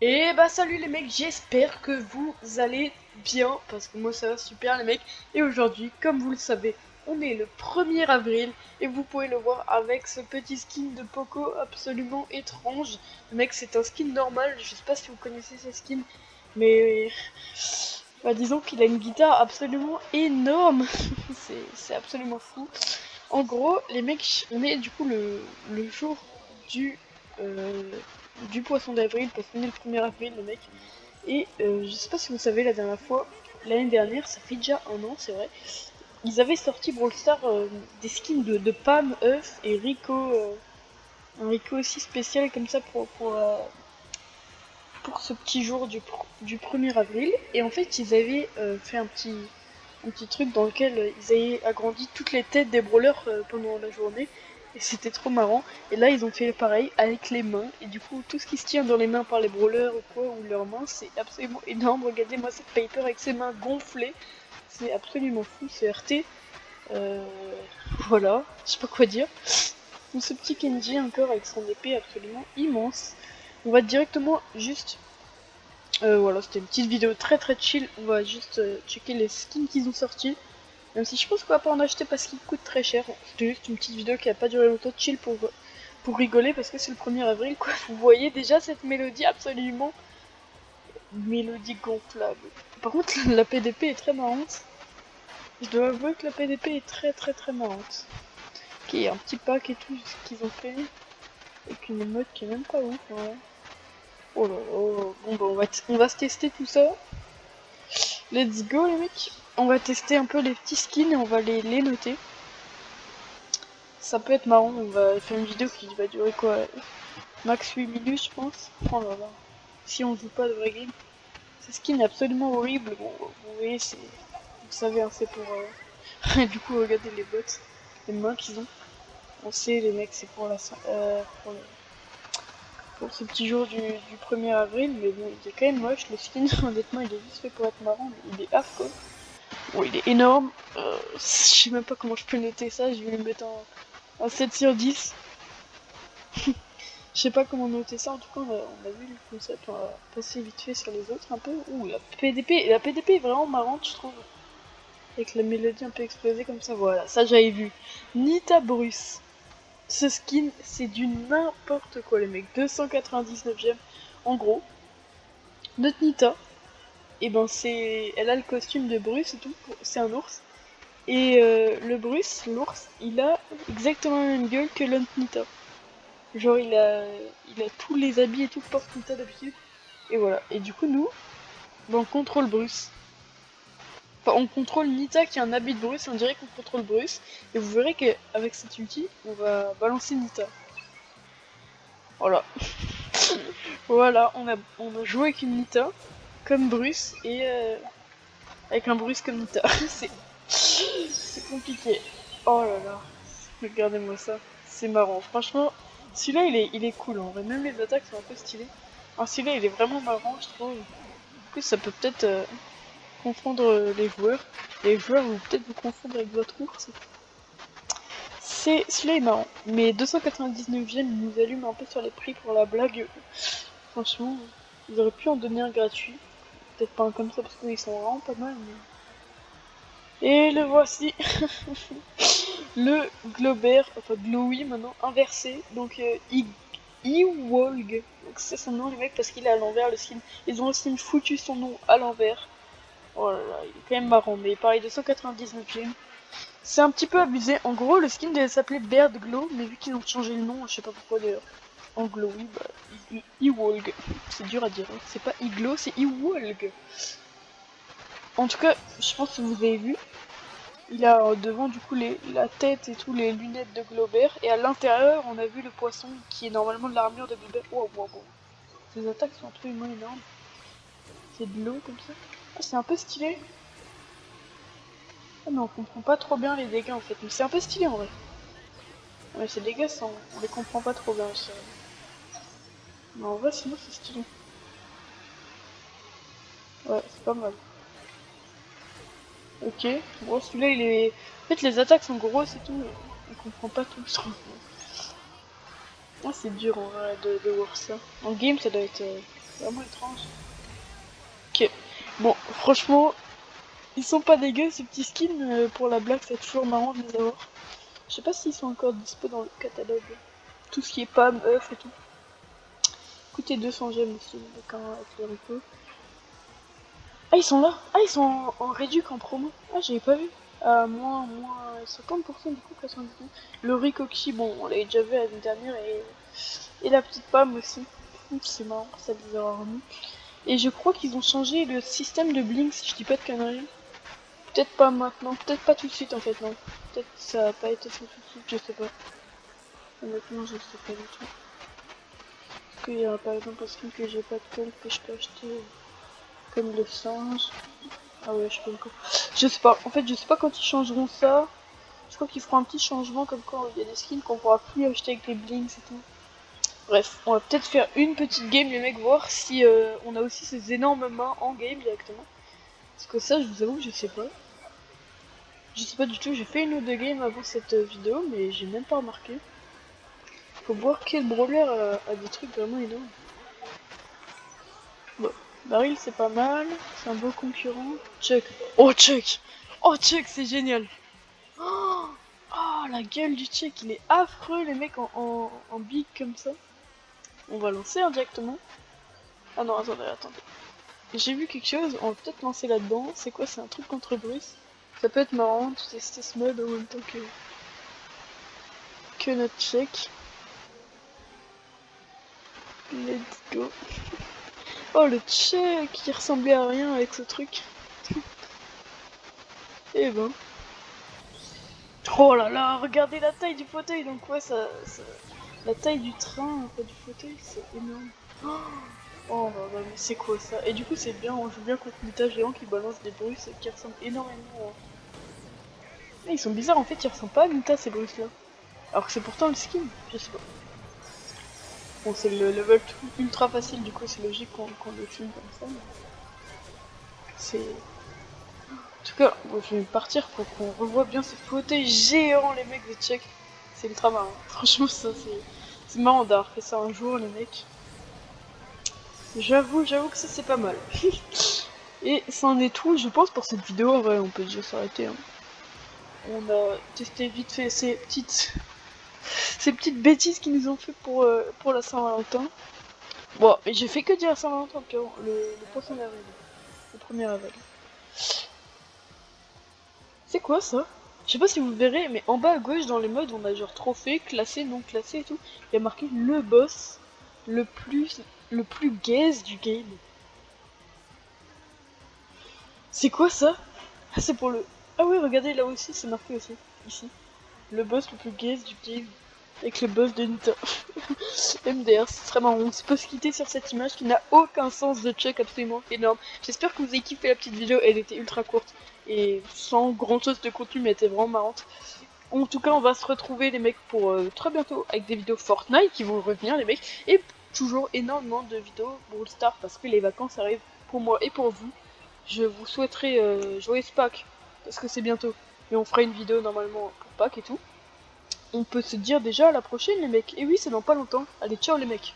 Et bah salut les mecs, j'espère que vous allez bien, parce que moi ça va super les mecs. Et aujourd'hui, comme vous le savez, on est le 1er avril, et vous pouvez le voir avec ce petit skin de Poco absolument étrange. Le mec c'est un skin normal, je sais pas si vous connaissez ce skin, mais bah, disons qu'il a une guitare absolument énorme. C'est absolument fou. En gros, les mecs, on est du coup le jour du, euh, du poisson d'avril, parce qu'on est le 1er avril, les mecs. Et je sais pas si vous savez, la dernière fois, l'année dernière, ça fait déjà un an, c'est vrai, ils avaient sorti Brawl Stars des skins de Pam, Euf et Rico, un Rico aussi spécial comme ça pour ce petit jour du 1er avril. Et en fait, ils avaient fait un petit truc dans lequel ils avaient agrandi toutes les têtes des brawlers pendant la journée. Et c'était trop marrant. Et là, ils ont fait pareil avec les mains. Et du coup, tout ce qui se tient dans les mains par les brawlers ou quoi, ou leurs mains, c'est absolument énorme. Regardez-moi cette Piper avec ses mains gonflées. C'est absolument fou, c'est RT. Euh, voilà, je sais pas quoi dire. Ou ce petit Kenji encore avec son épée absolument immense. On va directement juste voilà, c'était une petite vidéo très très chill. On va juste checker les skins qu'ils ont sortis. Même si je pense qu'on va pas en acheter parce qu'ils coûtent très cher. C'était juste une petite vidéo qui a pas duré longtemps, chill pour rigoler parce que c'est le 1er avril quoi. Vous voyez déjà cette mélodie absolument mélodie gonflable. Par contre, la PDP est très marrante. Je dois avouer que la PDP est très très très marrante. Ok, un petit pack et tout ce qu'ils ont fait. Avec une mode qui est même pas ouf. Ouais. Oh là là. Bon bah on va se tester tout ça. Let's go les mecs. On va tester un peu les petits skins et on va les noter. Ça peut être marrant, on va faire une vidéo qui va durer quoi, max 8 minutes je pense. Oh là là. Si on joue pas de vrai game. Ce skin est absolument horrible. Bon, vous voyez, c'est. Vous savez, hein, c'est pour. Du coup, regardez les bots, les mains qu'ils ont. On sait, les mecs, c'est pour la. Pour ce petit jour du 1er avril, mais bon, il est quand même moche le skin. Honnêtement, il est juste fait pour être marrant, mais il est hardcore. Bon, il est énorme. Je sais même pas comment je peux noter ça. Je vais le mettre en 7 sur 10. Je sais pas comment noter ça. En tout cas, on a vu le concept. On va passer vite fait sur les autres un peu. Ouh, la PDP est vraiment marrante, je trouve. Avec la mélodie un peu explosée comme ça. Voilà, ça j'avais vu. Nita Bruce. Ce skin, c'est du n'importe quoi, les mecs. 299ème. En gros, notre Nita, et ben elle a le costume de Bruce et tout. C'est un ours. Et le Bruce, l'ours, il a exactement la même gueule que l'autre Nita. Genre il a tous les habits et tout que porte Nita d'habitude. Et voilà. Et du coup nous, ben, on contrôle Bruce. Enfin on contrôle Nita qui a un habit de Bruce, on dirait qu'on contrôle Bruce. Et vous verrez qu'avec cette ulti, on va balancer Nita. Voilà. Voilà, on a joué avec une Nita, comme Bruce, et avec un Bruce comme Nita. C'est compliqué. Oh là là. Regardez-moi ça. C'est marrant. Franchement, celui-là, il est cool. En vrai, même les attaques sont un peu stylées. Alors, celui-là, il est vraiment marrant, je trouve. En plus, ça peut peut-être confondre les joueurs. Les joueurs vont peut-être vous confondre avec votre ours. Celui-là est marrant. Mais 299ème, il nous allume un peu sur les prix pour la blague. Franchement, ils auraient pu en donner un gratuit. Peut-être pas un comme ça parce qu'ils sont vraiment pas mal. Et le voici. Le Globert, enfin Glowy maintenant, inversé. Donc Ewolg. Donc c'est son nom les mecs parce qu'il est à l'envers le skin. Ils ont aussi foutu son nom à l'envers. Oh là là, il est quand même marrant. Mais pareil, 299ème. C'est un petit peu abusé. En gros, le skin devait s'appeler Beard Glow, mais vu qu'ils ont changé le nom, je sais pas pourquoi d'ailleurs. En Glowy, bah, Ewolg. C'est dur à dire. Hein. C'est pas Iglo, c'est Ewolg. En tout cas, je pense que vous avez vu. Il a devant du coup la tête et tout les lunettes de Globert et à l'intérieur on a vu le poisson qui est normalement de l'armure de Globert. Wow, wow, wow. Ces attaques sont absolument énormes. C'est de l'eau comme ça. Ah, c'est un peu stylé. Ah mais on comprend pas trop bien les dégâts en fait. Mais c'est un peu stylé en vrai. Ouais, ces dégâts on les comprend pas trop bien. Mais en vrai sinon c'est stylé. Ouais, c'est pas mal. Ok. Bon celui-là il est. En fait les attaques sont grosses et tout. On comprend pas tout. Je trouve. Ah c'est dur en vrai de voir ça. En game ça doit être. Vraiment étrange. Ok. Bon, franchement, ils sont pas dégueux ces petits skins. Pour la blague, c'est toujours marrant de les avoir. Je sais pas s'ils sont encore dispo dans le catalogue. Tout ce qui est pomme, œuf et tout. Coûtait 200 gemmes aussi, avec le repo. Ah, ils sont là. Ah, ils sont en réduc en promo. Ah, j'avais pas vu. Moins 50% du coup, 99. Le Rikoki, bon, on l'avait déjà vu l'année dernière. Et la petite pomme aussi. C'est marrant, ça les a remis. Et je crois qu'ils ont changé le système de blink, si je dis pas de conneries. Peut-être pas maintenant, peut-être pas tout de suite en fait, non. Peut-être que ça a pas été fait tout de suite, je sais pas. Honnêtement, je sais pas du tout. Parce qu'il y a par exemple un skin que j'ai pas de col que je peux acheter, comme le singe. Ah ouais, je peux encore. Je sais pas, en fait, je sais pas quand ils changeront ça. Je crois qu'ils feront un petit changement comme quand il y a des skins qu'on pourra plus acheter avec les blinks et tout. Bref, on va peut-être faire une petite game, les mecs, voir si on a aussi ces énormes mains en game directement. Parce que ça, je vous avoue, je sais pas. Je sais pas du tout, j'ai fait une ou deux games avant cette vidéo, mais j'ai même pas remarqué. Faut voir quel brawler a des trucs vraiment énormes. Bon, Daryl c'est pas mal, c'est un beau concurrent. Chuck. Oh Chuck. Oh Chuck, c'est génial. Oh, oh, la gueule du Chuck, il est affreux les mecs en big comme ça. On va lancer directement. Ah non, attendez. J'ai vu quelque chose, on va peut-être lancer là-dedans. C'est quoi? C'est un truc contre Bruce. Ça peut être marrant de tester ce mode en même temps que notre Chuck. Let's go. Oh le Chuck qui ressemblait à rien avec ce truc. Eh ben. Oh là là, regardez la taille du fauteuil. Donc ouais, la taille du train, pas du fauteuil, c'est énorme. Oh là là, mais c'est quoi ça? Et du coup c'est bien, on joue bien contre Nita géant qui balance des Bruce qui ressemblent énormément. Mais ils sont bizarres en fait, ils ressemblent pas à Nita ces Bruce là. Alors que c'est pourtant le skin, je sais pas. Bon c'est le level ultra facile, du coup c'est logique qu'on le filme comme ça. C'est... En tout cas, bon, je vais partir pour qu'on revoie bien ces fauteuils géants, les mecs de Tchèque. C'est ultra marrant. Franchement, ça, c'est marrant d'avoir fait ça un jour, les mecs. J'avoue que ça, c'est pas mal. Et ça en est tout, je pense, pour cette vidéo. En vrai, on peut déjà s'arrêter. Hein. On a testé vite fait ces petites bêtises qu'ils nous ont fait pour la Saint-Valentin. Bon, mais j'ai fait que dire la Saint-Valentin, le poisson d'avril. Le 1er avril. C'est quoi ça? Je sais pas si vous verrez, mais en bas à gauche dans les modes, on a genre trophée, classé, non classé et tout. Il y a marqué le boss le plus gaze du game. C'est quoi ça? Ah, c'est pour le... Ah oui, regardez, là aussi, c'est marqué aussi. Ici. Le boss le plus gaze du game. Avec le boss de Nita. MDR, c'est très marrant. On se peut se quitter sur cette image qui n'a aucun sens de check absolument énorme. J'espère que vous avez kiffé la petite vidéo, elle était ultra courte. Et sans grand chose de contenu, mais elle était vraiment marrante. En tout cas, on va se retrouver les mecs pour très bientôt avec des vidéos Fortnite qui vont revenir les mecs. Et toujours énormément de vidéos Brawl Stars parce que les vacances arrivent pour moi et pour vous. Je vous souhaiterais joyeux Pâques parce que c'est bientôt. Et on fera une vidéo normalement pour Pâques et tout. On peut se dire déjà à la prochaine les mecs. Et oui, c'est dans pas longtemps. Allez, ciao les mecs.